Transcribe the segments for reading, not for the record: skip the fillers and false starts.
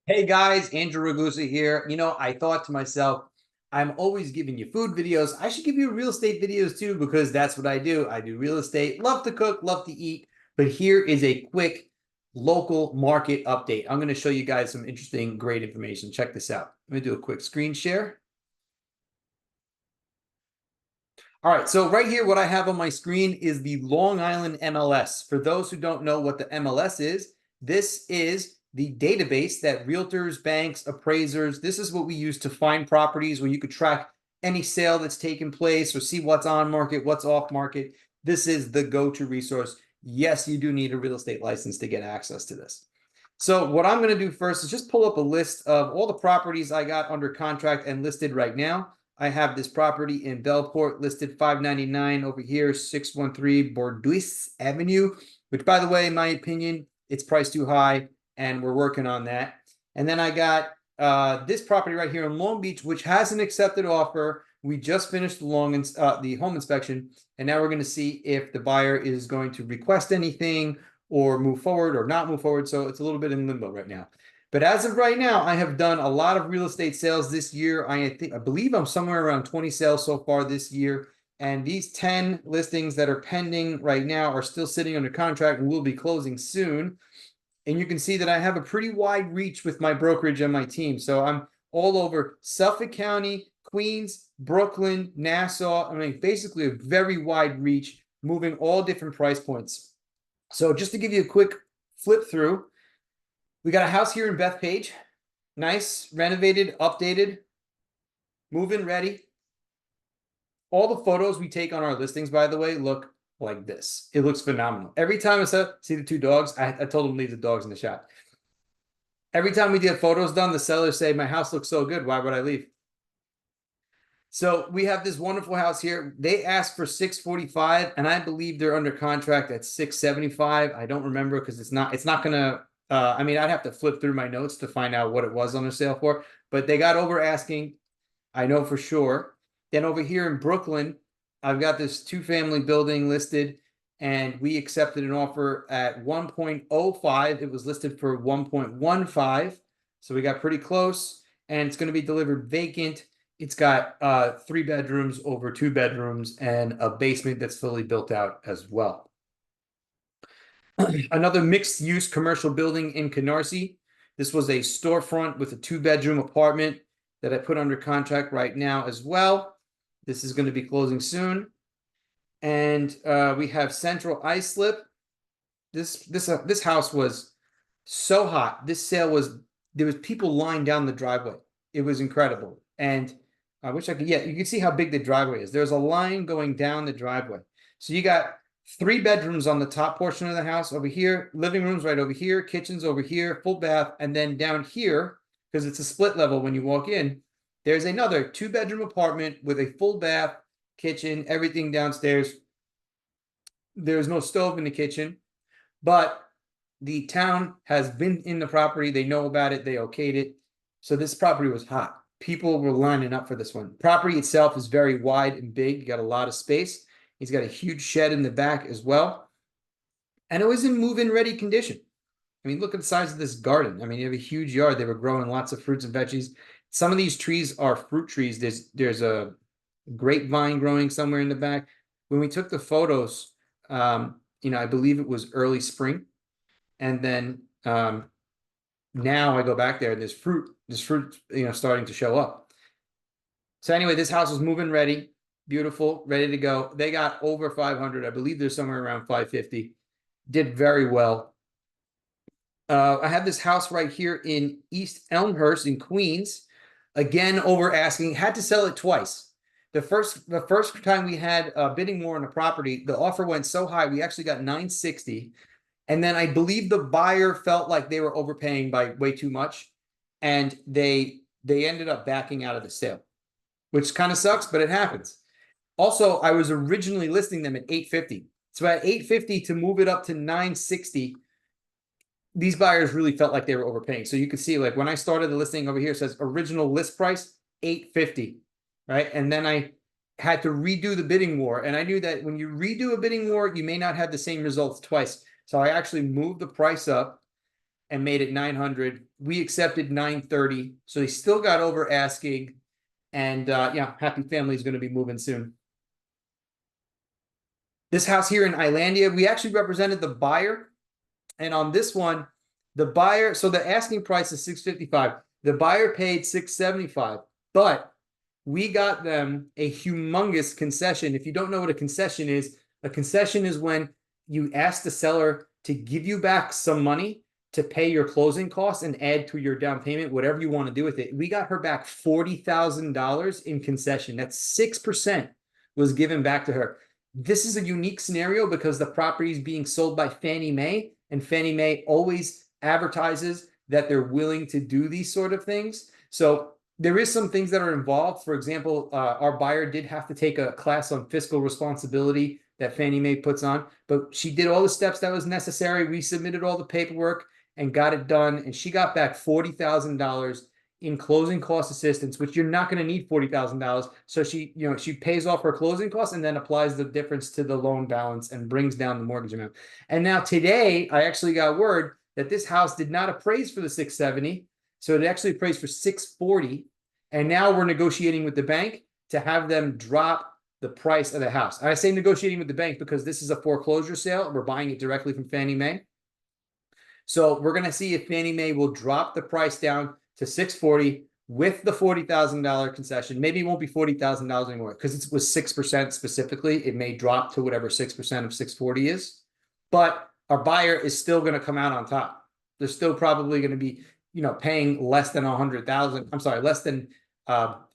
Hey guys, Andrew Ragusa here. I thought to myself, I'm always giving you food videos. I should give you real estate videos too, because that's what I do. I do real estate, love to cook, love to eat. But here is a quick local market update. I'm going to show you guys some interesting, great information. Check this out. Let me do a quick screen share. All right, so right here, what I have on my screen is the Long Island MLS. For those who don't know what the MLS is, this is the database that realtors, banks, appraisers, this is what we use to find properties where you could track any sale that's taken place or see what's on market, what's off market. This is the go-to resource. Yes, you do need a real estate license to get access to this. So what I'm going to do first is just pull up a list of all the properties I got under contract and listed right now. I have this property in Bellport listed 599 over here, 613 Bordeaux Avenue, which, by the way, in my opinion, it's priced too high, and we're working on that. And then I got this property right here in Long Beach, which has an accepted offer. We just finished the home inspection, and now we're going to see if the buyer is going to request anything or move forward or not move forward. So it's a little bit in limbo right now. But as of right now, I have done a lot of real estate sales this year. I believe I'm somewhere around 20 sales so far this year. And these 10 listings that are pending right now are still sitting under contract and will be closing soon. And you can see that I have a pretty wide reach with my brokerage and my team. So I'm all over Suffolk County, Queens, Brooklyn, Nassau. I mean, basically a very wide reach, moving all different price points. So just to give you a quick flip through, we got a house here in Bethpage. Nice, renovated, updated, move-in ready. All the photos we take on our listings, by the way, look like this. It looks phenomenal. Every time I see the two dogs, I told them to leave the dogs in the shop. Every time we get photos done, the sellers say, my house looks so good, why would I leave? So we have this wonderful house here. They asked for 645, and I believe they're under contract at 675. I don't remember because it's not gonna I mean, I'd have to flip through my notes to find out what it was on the sale for, but they got over asking. I know for sure. Then over here in Brooklyn, I've got this two-family building listed, and we accepted an offer at 1.05. It was listed for 1.15. So we got pretty close, and it's going to be delivered vacant. It's got 3 bedrooms over 2 bedrooms and a basement that's fully built out as well. Another mixed-use commercial building in Canarsie. This was a storefront with a 2-bedroom apartment that I put under contract right now as well. This is going to be closing soon. And we have Central Islip. This house was so hot. This sale was, there was people lying down the driveway. It was incredible. And I wish I could, yeah, you can see how big the driveway is. There's a line going down the driveway. So you got 3 bedrooms on the top portion of the house over here, living rooms right over here, kitchens over here, full bath, and then down here, because it's a split level when you walk in, there's another 2-bedroom apartment with a full bath, kitchen, everything downstairs. There's no stove in the kitchen, but the town has been in the property. They know about it. They okayed it. So this property was hot. People were lining up for this one. Property itself is very wide and big. You got a lot of space. He's got a huge shed in the back as well. And it was in move-in ready condition. I mean, look at the size of this garden. I mean, you have a huge yard. They were growing lots of fruits and veggies. Some of these trees are fruit trees. There's a grapevine growing somewhere in the back. When we took the photos, I believe it was early spring. And then now I go back there and there's fruit, starting to show up. So anyway, this house was move-in ready. Beautiful, ready to go. They got over 500. I believe they're somewhere around 550. Did very well. I have this house right here in East Elmhurst in Queens. Again, over asking, had to sell it twice. The first time we had a bidding war on a property, the offer went so high, we actually got 960. And then I believe the buyer felt like they were overpaying by way too much. And they ended up backing out of the sale, which kind of sucks, but it happens. Also, I was originally listing them at 850. So at 850 to move it up to 960, these buyers really felt like they were overpaying. So you can see, like, when I started the listing over here, it says original list price, 850, right? And then I had to redo the bidding war. And I knew that when you redo a bidding war, you may not have the same results twice. So I actually moved the price up. and made it 900. We accepted 930, so he still got over asking. And yeah, happy family is going to be moving soon. This house here in Islandia, we actually represented the buyer. And on this one, the buyer, so the asking price is 655. The buyer paid 675, but we got them a humongous concession. If you don't know what a concession is when you ask the seller to give you back some money to pay your closing costs and add to your down payment, whatever you want to do with it. We got her back $40,000 in concession. That's 6% was given back to her. This is a unique scenario because the property is being sold by Fannie Mae, and Fannie Mae always advertises that they're willing to do these sort of things. So there is some things that are involved. For example, our buyer did have to take a class on fiscal responsibility that Fannie Mae puts on, but she did all the steps that was necessary. We submitted all the paperwork and got it done, and she got back $40,000 in closing cost assistance, which you're not going to need $40,000. So she pays off her closing costs and then applies the difference to the loan balance and brings down the mortgage amount. And now today, I actually got word that this house did not appraise for the 670, so it actually appraised for 640. And now we're negotiating with the bank to have them drop the price of the house. I say negotiating with the bank because this is a foreclosure sale. We're buying it directly from Fannie Mae. So we're going to see if Fannie Mae will drop the price down to 640 with the $40,000 concession. Maybe it won't be $40,000 anymore because it was 6% specifically. It may drop to whatever 6% of 640 is, but our buyer is still going to come out on top. They're still probably going to be, paying less than 100,000. I'm sorry, less than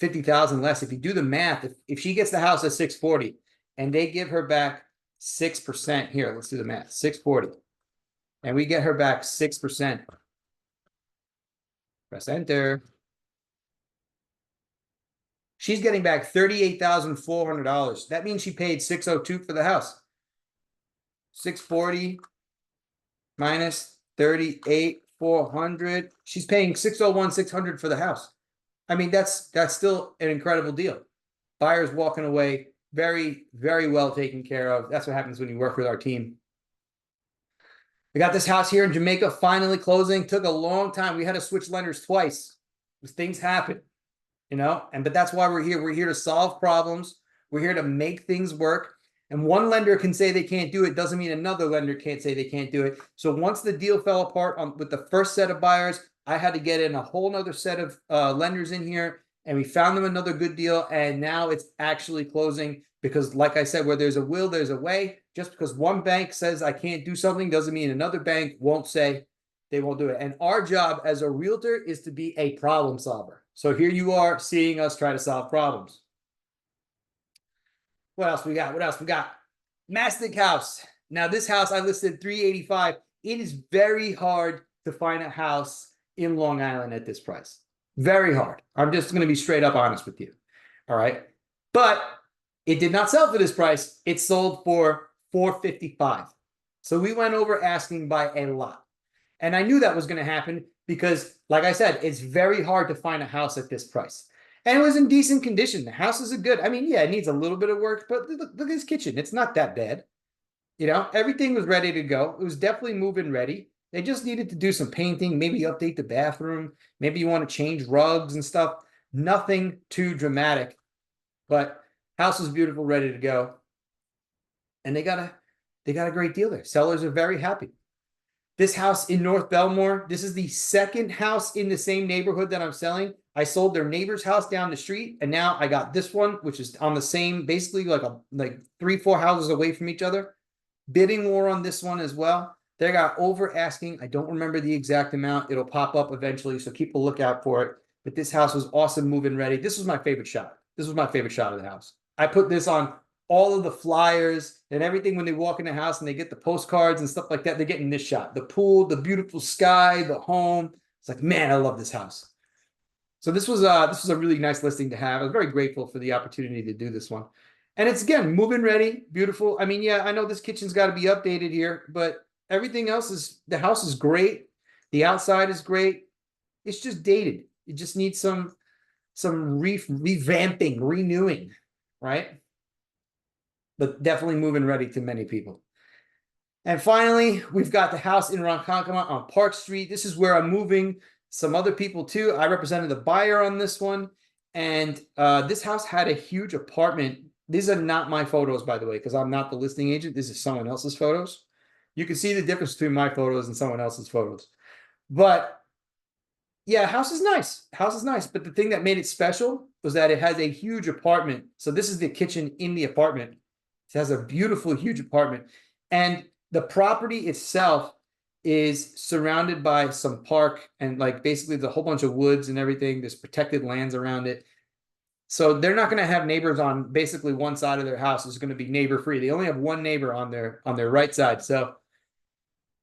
50,000 less. If you do the math, if she gets the house at 640 and they give her back 6% here, let's do the math, 640. And we get her back 6%. Press enter. She's getting back $38,400. That means she paid $602 for the house. 640 minus 38,400. She's paying $601,600 for the house. I mean, that's still an incredible deal. Buyer's walking away very, very well taken care of. That's what happens when you work with our team. We got this house here in Jamaica finally closing. Took a long time. We had to switch lenders twice. Things happen, but that's why we're here. We're here to solve problems. We're here to make things work. And one lender can say they can't do it, doesn't mean another lender can't say they can't do it. So once the deal fell apart with the first set of buyers, I had to get in a whole nother set of lenders in here, and we found them another good deal. And now it's actually closing because, like I said, where there's a will, there's a way. Just because one bank says I can't do something doesn't mean another bank won't say they won't do it. And our job as a realtor is to be a problem solver. So here you are seeing us try to solve problems. What else we got? Mastic House. Now this house I listed $385. It is very hard to find a house in Long Island at this price. Very hard. I'm just going to be straight up honest with you. All right. But it did not sell for this price. It sold for $455. So we went over asking by a lot. And I knew that was going to happen because, like I said, it's very hard to find a house at this price. And it was in decent condition. The houses are good. I mean, yeah, it needs a little bit of work, but look at this kitchen. It's not that bad. Everything was ready to go. It was definitely move-in ready. They just needed to do some painting, maybe update the bathroom. Maybe you want to change rugs and stuff. Nothing too dramatic, but house is beautiful, ready to go. And they got a great deal there. Sellers are very happy. This house in North Belmore, this is the second house in the same neighborhood that I'm selling. I sold their neighbor's house down the street, and now I got this one, which is on the same, basically like 3-4 houses away from each other. Bidding war on this one as well. They got over asking. I don't remember the exact amount. It'll pop up eventually, so keep a lookout for it. But this house was awesome, move-in ready. This was my favorite shot. This was my favorite shot of the house. I put this on all of the flyers and everything when they walk in the house and they get the postcards and stuff like that. They're getting this shot. The pool, the beautiful sky, the home. It's like, man, I love this house. So this was a really nice listing to have. I was very grateful for the opportunity to do this one. And it's, again, move-in ready, beautiful. I mean, yeah, I know this kitchen's got to be updated here, but everything else the house is great. The outside is great. It's just dated. It just needs some revamping, renewing, right? But definitely move-in ready to many people. And finally, we've got the house in Ronkonkoma on Park Street. This is where I'm moving some other people too. I represented the buyer on this one. And this house had a huge apartment. These are not my photos, by the way, because I'm not the listing agent. This is someone else's photos. You can see the difference between my photos and someone else's photos. But yeah, house is nice. House is nice. But the thing that made it special was that it has a huge apartment. So this is the kitchen in the apartment. It has a beautiful, huge apartment. And the property itself is surrounded by some park and like basically the whole bunch of woods and everything. There's protected lands around it. So they're not going to have neighbors on basically one side of their house is going to be neighbor free. They only have one neighbor on their right side. So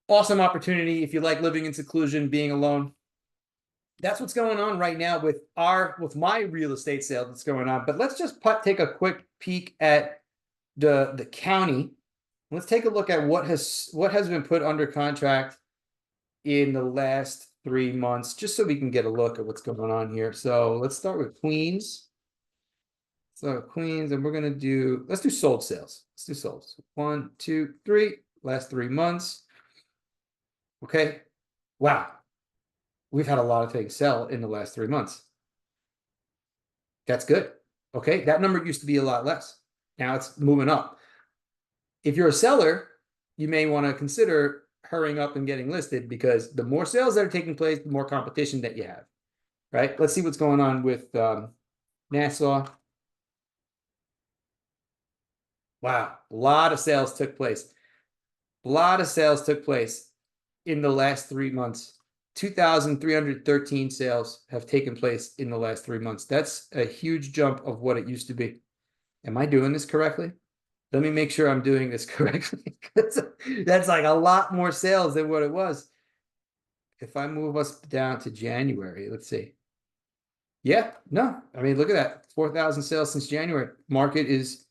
awesome opportunity if you like living in seclusion, being alone. That's what's going on right now with my real estate sale that's going on. But let's just take a quick peek at the county. Let's take a look at what has been put under contract in the last 3 months, just so we can get a look at what's going on here. So let's start with Queens. So Queens, and let's do sold sales. Let's do sold. 1, 2, 3, last 3 months. Okay. Wow. We've had a lot of things sell in the last 3 months. That's good. Okay. That number used to be a lot less. Now it's moving up. If you're a seller, you may want to consider hurrying up and getting listed because the more sales that are taking place, the more competition that you have, right? Let's see what's going on with Nassau. Wow, a lot of sales took place. A lot of sales took place in the last 3 months. 2,313 sales have taken place in the last 3 months. That's a huge jump of what it used to be. Am I doing this correctly? Let me make sure I'm doing this correctly. That's like a lot more sales than what it was. If I move us down to January, let's see. Yeah, no, I mean, look at that. 4,000 sales since January. Market is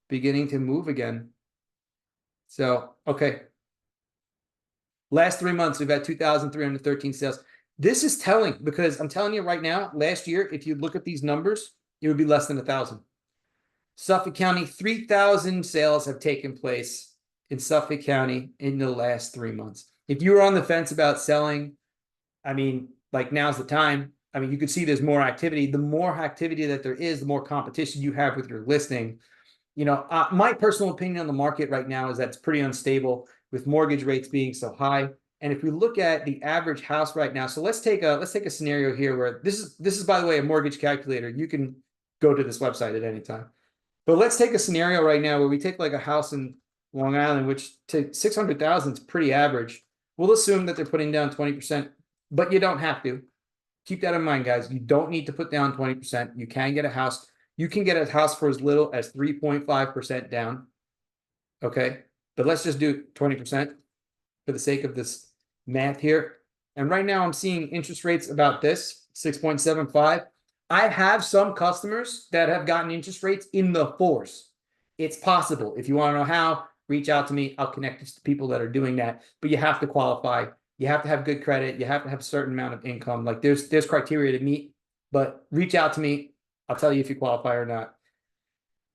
beginning to move again. So, okay. Last 3 months, we've had 2,313 sales. This is telling because I'm telling you right now, last year, if you look at these numbers, it would be less than 1,000. Suffolk County, 3,000 sales have taken place in Suffolk County in the last 3 months. If you were on the fence about selling, I mean, like now's the time. I mean, you can see there's more activity. The more activity that there is, the more competition you have with your listing. You know, my personal opinion on the market right now is that it's pretty unstable with mortgage rates being so high. And if we look at the average house right now, so let's take a scenario here where this is by the way a mortgage calculator. You can go to this website at any time. But let's take a scenario right now where we take like a house in Long Island, which to 600,000 is pretty average. We'll assume that they're putting down 20%, but you don't have to. Keep that in mind, guys. You don't need to put down 20%. You can get a house. You can get a house for as little as 3.5% down. Okay. But let's just do 20% for the sake of this math here. And right now I'm seeing interest rates about this 6.75. I have some customers that have gotten interest rates in the 4s. It's possible. If you want to know how, reach out to me. I'll connect you to people that are doing that. But you have to qualify. You have to have good credit. You have to have a certain amount of income. Like there's criteria to meet. But reach out to me. I'll tell you if you qualify or not.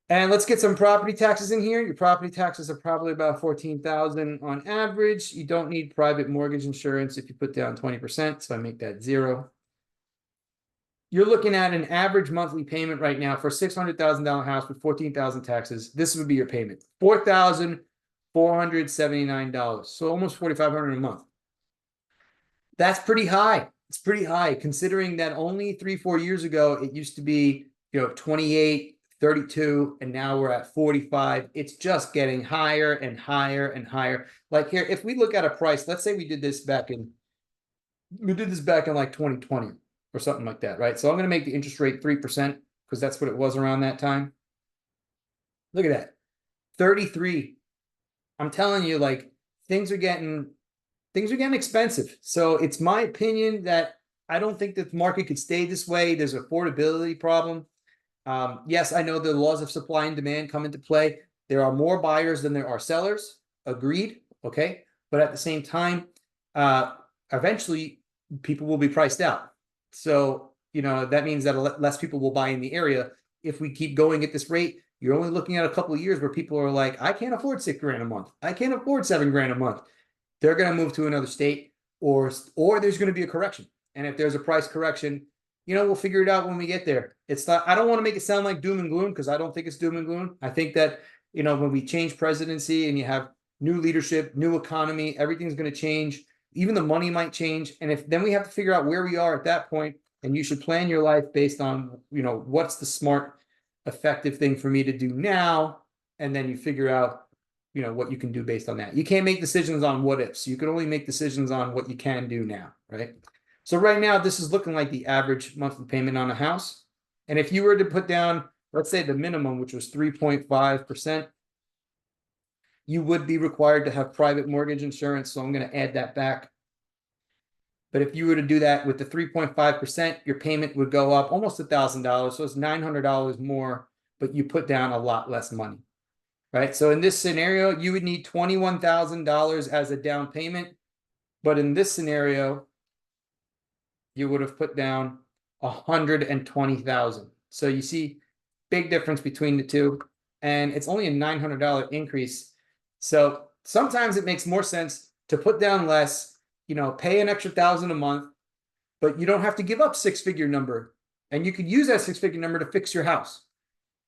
And let's get some property taxes in here. Your property taxes are probably about $14,000 on average. You don't need private mortgage insurance if you put down 20%. So I make that 0. You're looking at an average monthly payment right now for a $600,000 house with $14,000 taxes. This would be your payment, $4,479. So almost $4,500 a month. That's pretty high. It's pretty high considering that only 3-4 years ago, it used to be, 28, 32, and now we're at 45. It's just getting higher and higher and higher. Like here, if we look at a price, let's say we did this back in like 2020 or something like that, right? So I'm going to make the interest rate 3% because that's what it was around that time. Look at that, 33. I'm telling you, like things are getting expensive. So it's my opinion that I don't think that the market could stay this way. There's an affordability problem. Yes, I know the laws of supply and demand come into play. There are more buyers than there are sellers. Agreed. Okay. But at the same time, eventually people will be priced out. So, that means that less people will buy in the area. If we keep going at this rate, You're only looking at a couple of years where people are like, I can't afford $6 grand a month. I can't afford $7 grand a month. They're going to move to another state, or there's going to be a correction. And if there's a price correction, we'll figure it out when we get there. It's not, I don't want to make it sound like doom and gloom, because I don't think it's doom and gloom. I think that, when we change presidency and you have new leadership, new economy, everything's going to change. Even the money might change. And then we have to figure out where we are at that point. And you should plan your life based on, what's the smart, effective thing for me to do now. And then you figure out, what you can do based on that. You can't make decisions on what ifs. You can only make decisions on what you can do now, right? So right now, this is looking like the average monthly payment on a house. And if you were to put down, let's say the minimum, which was 3.5%, you would be required to have private mortgage insurance. So I'm going to add that back. But if you were to do that with the 3.5%, your payment would go up almost $1,000. So it's $900 more, but you put down a lot less money, right? So in this scenario, you would need $21,000 as a down payment. But in this scenario, you would have put down $120,000. So you see, big difference between the two, and it's only a $900 increase. So sometimes it makes more sense to put down less, pay an extra $1,000 a month, but you don't have to give up six-figure number, and you could use that six-figure number to fix your house.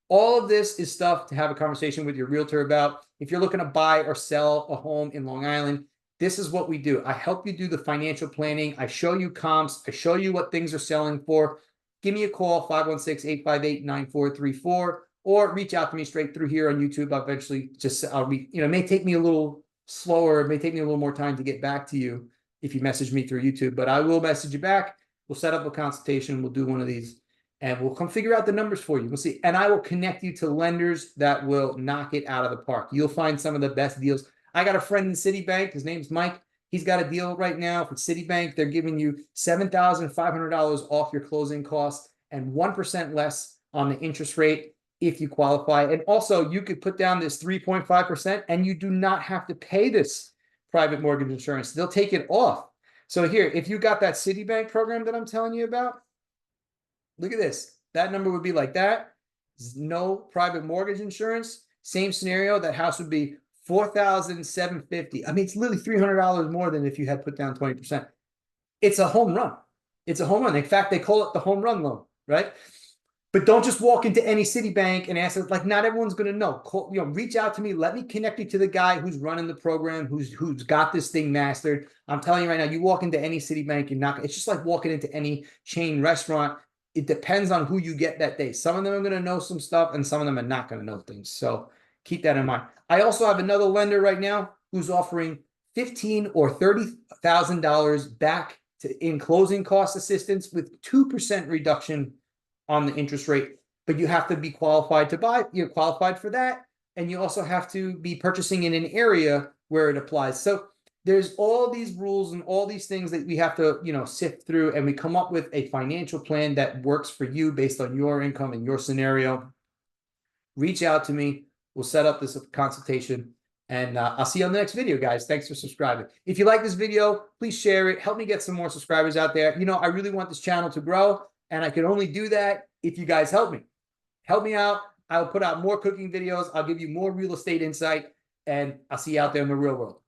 All of this is stuff to have a conversation with your realtor about. If you're looking to buy or sell a home in Long Island, this is what we do. I help you do the financial planning. I show you comps. I show you what things are selling for. Give me a call, 516-858-9434, or reach out to me straight through here on YouTube. I'll eventually it may take me a little slower. It may take me a little more time to get back to you if you message me through YouTube, but I will message you back. We'll set up a consultation. We'll do one of these, and we'll come figure out the numbers for you. We'll see. And I will connect you to lenders that will knock it out of the park. You'll find some of the best deals. I got a friend in Citibank. His name's Mike. He's got a deal right now for Citibank. They're giving you $7,500 off your closing costs and 1% less on the interest rate if you qualify. And also, you could put down this 3.5%, and you do not have to pay this private mortgage insurance. They'll take it off. So here, if you got that Citibank program that I'm telling you about, look at this. That number would be like that. No private mortgage insurance. Same scenario. That house would be $4,750. I mean, it's literally $300 more than if you had put down 20%. It's a home run. It's a home run. In fact, they call it the home run loan, right? But don't just walk into any Citibank and ask it. Like, not everyone's going to know. Call, reach out to me. Let me connect you to the guy who's running the program, who's got this thing mastered. I'm telling you right now, you walk into any Citibank, it's just like walking into any chain restaurant. It depends on who you get that day. Some of them are going to know some stuff, and some of them are not going to know things. So keep that in mind. I also have another lender right now who's offering $15,000 or $30,000 back in closing cost assistance with 2% reduction on the interest rate. But you have to be qualified to buy. You're qualified for that, and you also have to be purchasing in an area where it applies. So there's all these rules and all these things that we have to, sift through, and we come up with a financial plan that works for you based on your income and your scenario. Reach out to me. We'll set up this consultation, and I'll see you on the next video, guys. Thanks for subscribing. If you like this video, please share it. Help me get some more subscribers out there. I really want this channel to grow, and I can only do that if you guys help me. Help me out. I'll put out more cooking videos. I'll give you more real estate insight, and I'll see you out there in the real world.